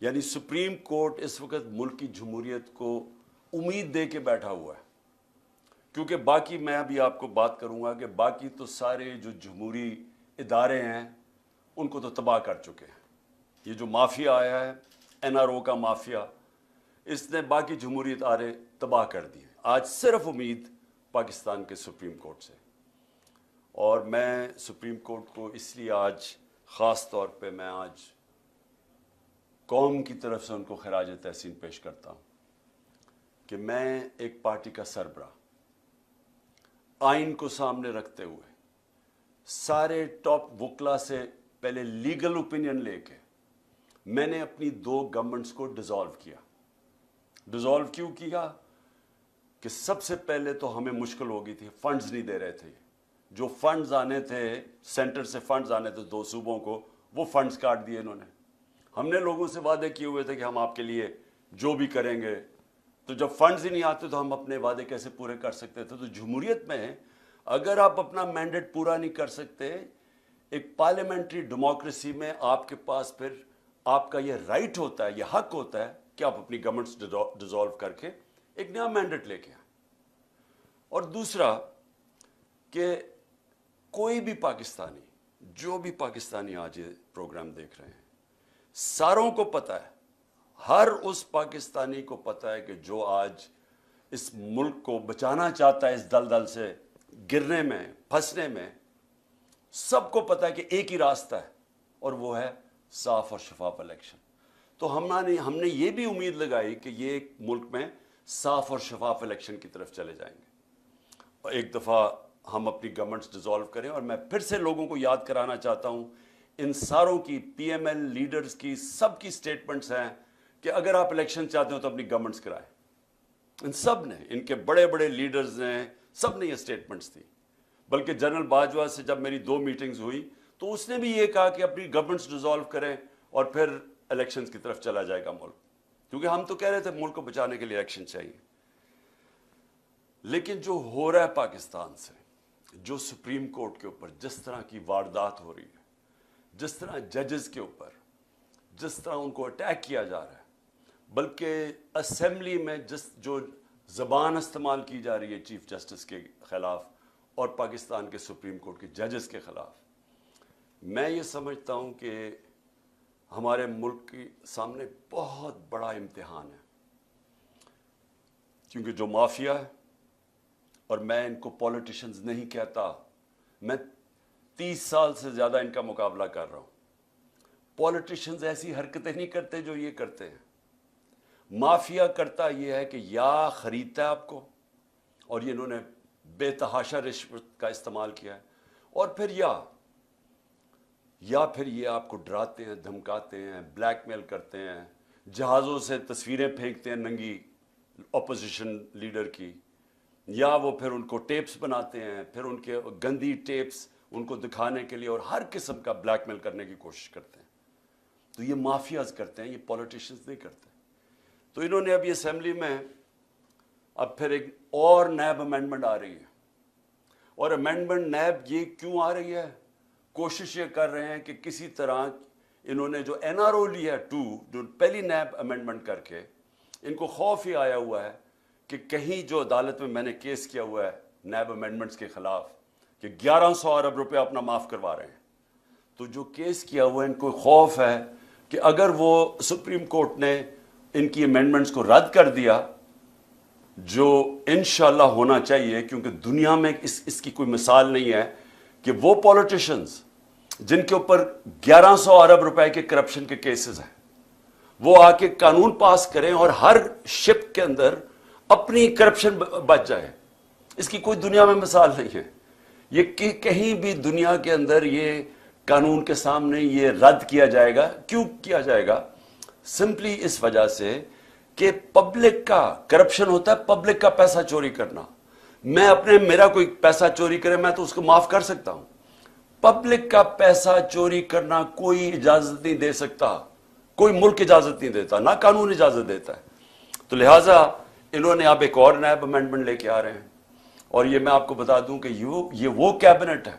یعنی supreme court اس وقت ملک کی جمہوریت کو امید دے کے بیٹھا ہوا ہے، کیونکہ باقی میں ابھی آپ کو بات کروں گا کہ باقی تو سارے جو جمہوری ادارے ہیں ان کو تو تباہ کر چکے ہیں۔ یہ جو مافیا آیا ہے، NRO کا مافیا، اس نے باقی جمہوری ادارے تباہ کر دیے۔ آج صرف امید پاکستان کے سپریم کورٹ سے، اور میں سپریم کورٹ کو اس لیے آج خاص طور پہ میں آج قوم کی طرف سے ان کو خراج تحسین پیش کرتا ہوں کہ میں ایک پارٹی کا سربراہ آئین کو سامنے رکھتے ہوئے سارے ٹاپ وکلا سے پہلے لیگل اوپینین لے کے میں نے اپنی 2 گورنمنٹس کو ڈیزالو کیا۔ ڈیزالو کیوں کیا؟ کہ سب سے پہلے تو ہمیں مشکل ہو گئی تھی، فنڈز نہیں دے رہے تھے۔ جو فنڈز آنے تھے، سینٹر سے فنڈز آنے تھے 2 صوبوں کو، وہ فنڈز کاٹ دیے انہوں نے۔ ہم نے لوگوں سے وعدے کیے ہوئے تھے کہ ہم آپ کے لیے جو بھی کریں گے، تو جب فنڈز ہی نہیں آتے تو ہم اپنے وعدے کیسے پورے کر سکتے تھے؟ تو جمہوریت میں اگر آپ اپنا مینڈیٹ پورا نہیں کر سکتے، ایک پارلیمنٹری ڈیموکریسی میں آپ کے پاس پھر آپ کا یہ رائٹ ہوتا ہے، یہ حق ہوتا ہے کہ آپ اپنی گورنمنٹس ڈیزالو کر کے ایک نیا مینڈیٹ لے کے آئیں۔ اور دوسرا کہ کوئی بھی پاکستانی، جو بھی پاکستانی آج یہ پروگرام دیکھ رہے ہیں، ساروں کو پتہ ہے، ہر اس پاکستانی کو پتہ ہے کہ جو آج اس ملک کو بچانا چاہتا ہے اس دلدل سے گرنے میں، پھنسنے میں، سب کو پتہ ہے کہ ایک ہی راستہ ہے، اور وہ ہے صاف اور شفاف الیکشن۔ تو ہم نے یہ بھی امید لگائی کہ یہ ملک میں صاف اور شفاف الیکشن کی طرف چلے جائیں گے، اور ایک دفعہ ہم اپنی گورنمنٹس ڈیزالو کریں۔ اور میں پھر سے لوگوں کو یاد کرانا چاہتا ہوں، ان ساروں کی PML لیڈرز کی سب کی سٹیٹمنٹس ہیں کہ اگر آپ الیکشن چاہتے ہو تو اپنی گورنمنٹس کرائیں۔ ان سب نے، ان کے بڑے بڑے لیڈرز نے، سب نے یہ سٹیٹمنٹس دی۔ بلکہ جنرل باجوہ سے جب میری 2 میٹنگز ہوئی تو اس نے بھی یہ کہا کہ اپنی گورنمنٹس ڈیزالو کریں اور پھر الیکشنز کی طرف چلا جائے گا ملک، کیونکہ ہم تو کہہ رہے تھے ملک کو بچانے کے لیے الیکشن چاہیے۔ لیکن جو ہو رہا ہے پاکستان سے، جو سپریم کورٹ کے اوپر جس طرح کی واردات ہو رہی ہے، جس طرح ججز کے اوپر جس طرح ان کو اٹیک کیا جا رہا ہے، بلکہ اسمبلی میں جو زبان استعمال کی جا رہی ہے چیف جسٹس کے خلاف اور پاکستان کے سپریم کورٹ کے ججز کے خلاف، میں یہ سمجھتا ہوں کہ ہمارے ملک کے سامنے بہت بڑا امتحان ہے، کیونکہ جو مافیا ہے، اور میں ان کو پولیٹیشنز نہیں کہتا، میں 30 سال سے زیادہ ان کا مقابلہ کر رہا ہوں۔ پولیٹیشنز ایسی حرکتیں نہیں کرتے جو یہ کرتے ہیں۔ مافیا کرتا یہ ہے کہ یا خریدتا ہے آپ کو، اور یہ انہوں نے بے تحاشا رشوت کا استعمال کیا ہے، اور پھر یا پھر یہ آپ کو ڈراتے ہیں، دھمکاتے ہیں، بلیک میل کرتے ہیں، جہازوں سے تصویریں پھینکتے ہیں ننگی اپوزیشن لیڈر کی، یا وہ پھر ان کو ٹیپس بناتے ہیں، پھر ان کے گندی ٹیپس ان کو دکھانے کے لیے اور ہر قسم کا بلیک میل کرنے کی کوشش کرتے ہیں۔ تو یہ مافیاز کرتے ہیں، یہ پولیٹیشنز نہیں کرتے۔ تو انہوں نے ابھی اسمبلی میں اب پھر ایک اور نیب امینڈمنٹ آ رہی ہے، اور امینڈمنٹ نیب یہ کیوں آ رہی ہے؟ کوشش یہ کر رہے ہیں کہ کسی طرح انہوں نے جو NRO لی ہے 2، جو پہلی نیب امینڈمنٹ کر کے، ان کو خوف ہی آیا ہوا ہے کہ کہیں جو عدالت میں نے کیس کیا ہوا ہے نیب امینڈمنٹس کے خلاف کہ 1100 ارب روپے اپنا معاف کروا رہے ہیں، تو جو کیس کیا ہوا ہے ان کو خوف ہے کہ اگر وہ سپریم کورٹ نے ان کی امینڈمنٹس کو رد کر دیا، جو انشاءاللہ ہونا چاہیے، کیونکہ دنیا میں اس کی کوئی مثال نہیں ہے کہ وہ پولیٹیشنز جن کے اوپر 1100 ارب روپے کے کرپشن کے کیسز ہیں، وہ آ کے قانون پاس کریں اور ہر شپ کے اندر اپنی کرپشن بچ جائے۔ اس کی کوئی دنیا میں مثال نہیں ہے۔ یہ کہیں بھی دنیا کے اندر یہ قانون کے سامنے یہ رد کیا جائے گا۔ کیوں کیا جائے گا؟ سمپلی اس وجہ سے کہ پبلک کا کرپشن ہوتا ہے، پبلک کا پیسہ چوری کرنا۔ میرا کوئی پیسہ چوری کرے میں تو اس کو معاف کر سکتا ہوں، پبلک کا پیسہ چوری کرنا کوئی اجازت نہیں دے سکتا، کوئی ملک اجازت نہیں دیتا، نہ قانون اجازت دیتا ہے۔ تو لہٰذا انہوں نے اب ایک اور نیب امینڈمنٹ لے کے آ رہے ہیں، اور یہ میں آپ کو بتا دوں کہ یہ وہ کیبنٹ ہے،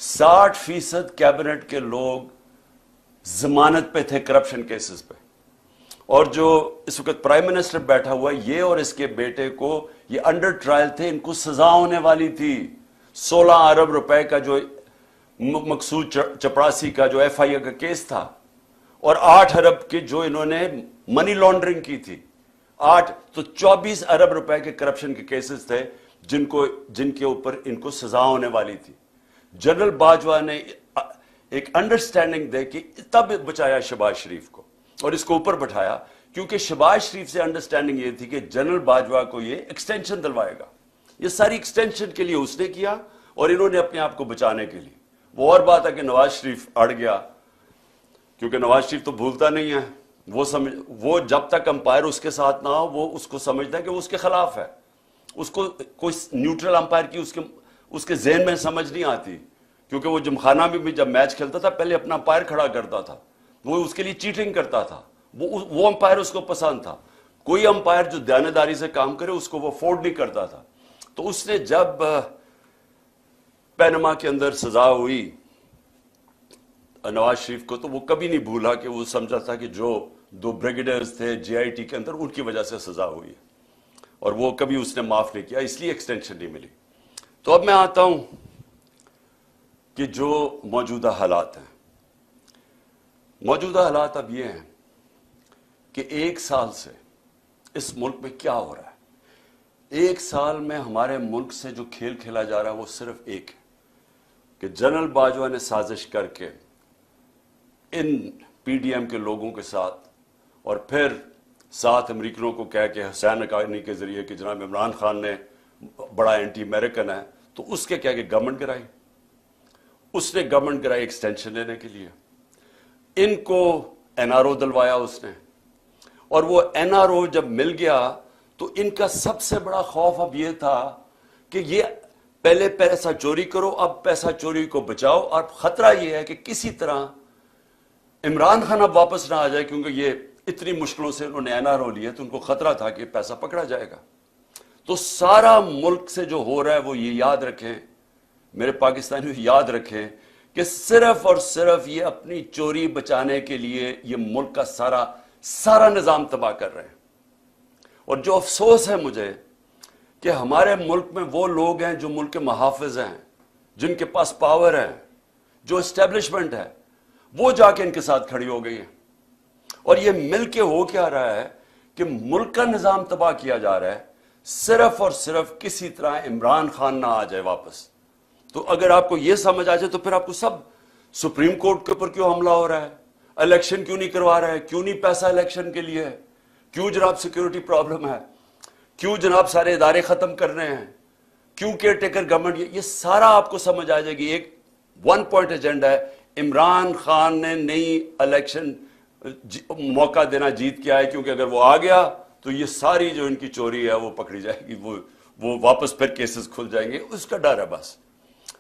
60% کیبنٹ کے لوگ ضمانت پہ تھے کرپشن کیسز پہ، اور جو اس وقت پرائم منسٹر بیٹھا ہوا ہے یہ اور اس کے بیٹے کو یہ انڈر ٹرائل تھے, ان کو سزا ہونے والی تھی. 16 ارب روپے کا جو مقصود چپراسی کا جو ایف آئی اے کا کیس تھا, اور 8 ارب کے جو انہوں نے منی لانڈرنگ کی تھی, 8 تو 24 ارب روپے کے کرپشن کے کیسز تھے جن کے اوپر ان کو سزا ہونے والی تھی. جنرل باجوہ نے ایک انڈرسٹینڈنگ دے کے تب بچایا شہباز شریف کو اور اس کو اوپر بٹھایا, کیونکہ شہباز شریف سے انڈرسٹینڈنگ یہ تھی کہ جنرل باجوہ کو یہ ایکسٹینشن دلوائے گا. یہ ساری ایکسٹینشن کے لیے اس نے کیا اور انہوں نے اپنے آپ کو بچانے کے لیے. وہ اور بات ہے کہ نواز شریف اڑ گیا, کیونکہ نواز شریف تو بھولتا نہیں ہے. وہ جب تک امپائر اس کے ساتھ نہ ہو وہ اس کو سمجھتا ہے کہ وہ اس کے خلاف ہے. اس کو کوئی نیوٹرل امپائر کی اس کے ذہن میں سمجھ نہیں آتی, کیونکہ وہ جمخانہ میں بھی جب میچ کھیلتا تھا پہلے اپنا امپائر کھڑا کرتا تھا, وہ اس کے لیے چیٹنگ کرتا تھا. وہ امپائر اس کو پسند تھا. کوئی امپائر جو دیانتداری سے کام کرے اس کو وہ افورڈ نہیں کرتا تھا. تو اس نے جب پینما کے اندر سزا ہوئی نواز شریف کو, تو وہ کبھی نہیں بھولا کہ وہ سمجھا تھا کہ جو 2 بریگیڈیئرز تھے جے آئی ٹی کے اندر ان کی وجہ سے سزا ہوئی ہے, اور وہ کبھی اس نے معاف نہیں کیا, اس لیے ایکسٹینشن نہیں ملی. تو اب میں آتا ہوں کہ جو موجودہ حالات ہیں. موجودہ حالات اب یہ ہیں کہ 1 سال سے اس ملک میں کیا ہو رہا ہے. 1 سال میں ہمارے ملک سے جو کھیل کھیلا جا رہا ہے وہ صرف ایک ہے کہ جنرل باجوہ نے سازش کر کے ان پی ڈی ایم کے لوگوں کے ساتھ اور پھر ساتھ امریکنوں کو کہہ کے حسین حقانی کے ذریعے کہ جناب عمران خان نے بڑا اینٹی امریکن ہے, تو اس کے کہہ کے گورنمنٹ گرائی. اس نے گورنمنٹ گرائی ایکسٹینشن لینے کے لیے. ان کو این آر او دلوایا اس نے, اور وہ این آر او جب مل گیا تو ان کا سب سے بڑا خوف اب یہ تھا کہ یہ پہلے پیسہ چوری کرو, اب پیسہ چوری کو بچاؤ, اور خطرہ یہ ہے کہ کسی طرح عمران خان اب واپس نہ آ جائے, کیونکہ یہ اتنی مشکلوں سے انہوں نے این آر او لیا تو ان کو خطرہ تھا کہ پیسہ پکڑا جائے گا. تو سارا ملک سے جو ہو رہا ہے وہ یہ یاد رکھیں, میرے پاکستانیوں یاد رکھیں کہ صرف اور صرف یہ اپنی چوری بچانے کے لیے یہ ملک کا سارا نظام تباہ کر رہے ہیں. اور جو افسوس ہے مجھے کہ ہمارے ملک میں وہ لوگ ہیں جو ملک کے محافظ ہیں, جن کے پاس پاور ہے, جو اسٹیبلشمنٹ ہے, وہ جا کے ان کے ساتھ کھڑی ہو گئی ہے. اور یہ مل کے ہو کیا رہا ہے کہ ملک کا نظام تباہ کیا جا رہا ہے, صرف اور صرف کسی طرح عمران خان نہ آ جائے واپس. تو اگر آپ کو یہ سمجھ آ جائے تو پھر آپ کو سب سپریم کورٹ کے اوپر کیوں حملہ ہو رہا ہے, الیکشن کیوں نہیں کروا رہا ہے, کیوں نہیں پیسہ الیکشن کے لیے ہے, کیوں جناب سیکیورٹی پرابلم ہے, کیوں جناب سارے ادارے ختم کر رہے ہیں, کیوں کیئر ٹیکر گورنمنٹ, یہ سارا آپ کو سمجھ آ جائے گی. ایک 1 پوائنٹ ایجنڈا ہے, عمران خان نے نئی الیکشن موقع دینا جیت کے آئے, کیونکہ اگر وہ آ گیا تو یہ ساری جو ان کی چوری ہے وہ پکڑی جائے گی, وہ واپس پھر کیسز کھل جائیں گے, اس کا ڈر ہے. بس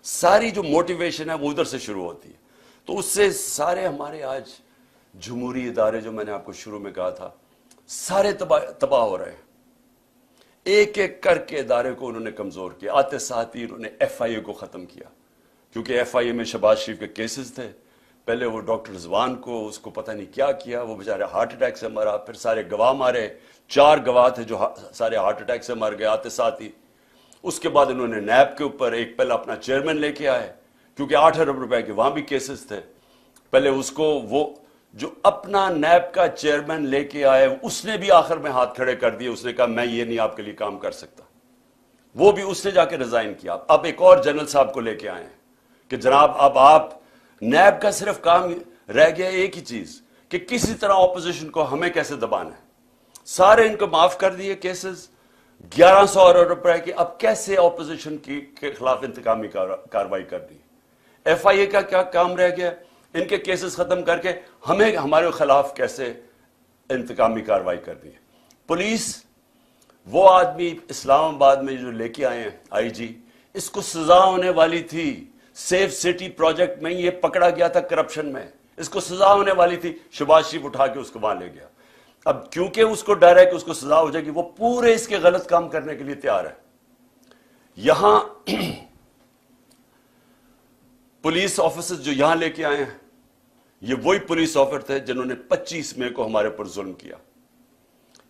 ساری جو موٹیویشن ہے وہ ادھر سے شروع ہوتی ہے. تو اس سے سارے ہمارے آج جمہوری ادارے جو میں نے آپ کو شروع میں کہا تھا سارے تباہ ہو رہے ہیں. ایک ایک کر کے ادارے کو انہوں نے کمزور کیا. آتے ساتھ ہی انہوں نے ایف آئی اے کو ختم کیا, کیونکہ ایف آئی اے میں شہباز شریف کے کیسز تھے. پہلے وہ ڈاکٹر رضوان کو اس کو پتہ نہیں کیا کیا, وہ بیچارے ہارٹ اٹیک سے مرا, پھر سارے گواہ مارے, 4 گواہ تھے جو سارے ہارٹ اٹیک سے مر گئے آتے ساتھ ہی. اس کے بعد انہوں نے نیب کے اوپر ایک پہلے اپنا چیئرمین لے کے آئے, کیونکہ 8 ارب روپے کے وہاں بھی کیسز تھے. پہلے اس کو وہ جو اپنا نیب کا چیئرمین لے کے آئے اس نے بھی آخر میں ہاتھ کھڑے کر دیے, اس نے کہا میں یہ نہیں آپ کے لیے کام کر سکتا. وہ بھی اس نے جا کے ریزائن کیا. اب ایک اور جنرل صاحب کو لے کے آئے ہیں کہ جناب اب آپ نیب کا صرف کام رہ گیا ایک ہی چیز کہ کسی طرح اپوزیشن کو ہمیں کیسے دبانا ہے. سارے ان کو معاف کر دیے کیسز 1100 ارب روپے کے. اب کیسے اپوزیشن کے خلاف انتقامی کاروائی کرنی ہے. ایف آئی اے کا کیا کام رہ گیا, ان کے کیسز ختم کر کے ہمیں ہمارے خلاف کیسے انتقامی کاروائی کرنی ہے. پولیس وہ آدمی اسلام آباد میں جو لے کے آئے ہیں آئی جی, اس کو سزا ہونے والی تھی. سیف سٹی پروجیکٹ میں یہ پکڑا گیا تھا کرپشن میں, اس کو سزا ہونے والی تھی. شہباز شریف اٹھا کے اس کو وہاں لے گیا. اب کیونکہ اس کو ڈر ہے کہ اس کو سزا ہو جائے گی, وہ پورے اس کے غلط کام کرنے کے لیے تیار ہے. یہاں پولیس آفیسرز جو یہاں لے کے آئے ہیں یہ وہی پولیس آفیسر تھے جنہوں نے 25 مئی کو ہمارے پر ظلم کیا.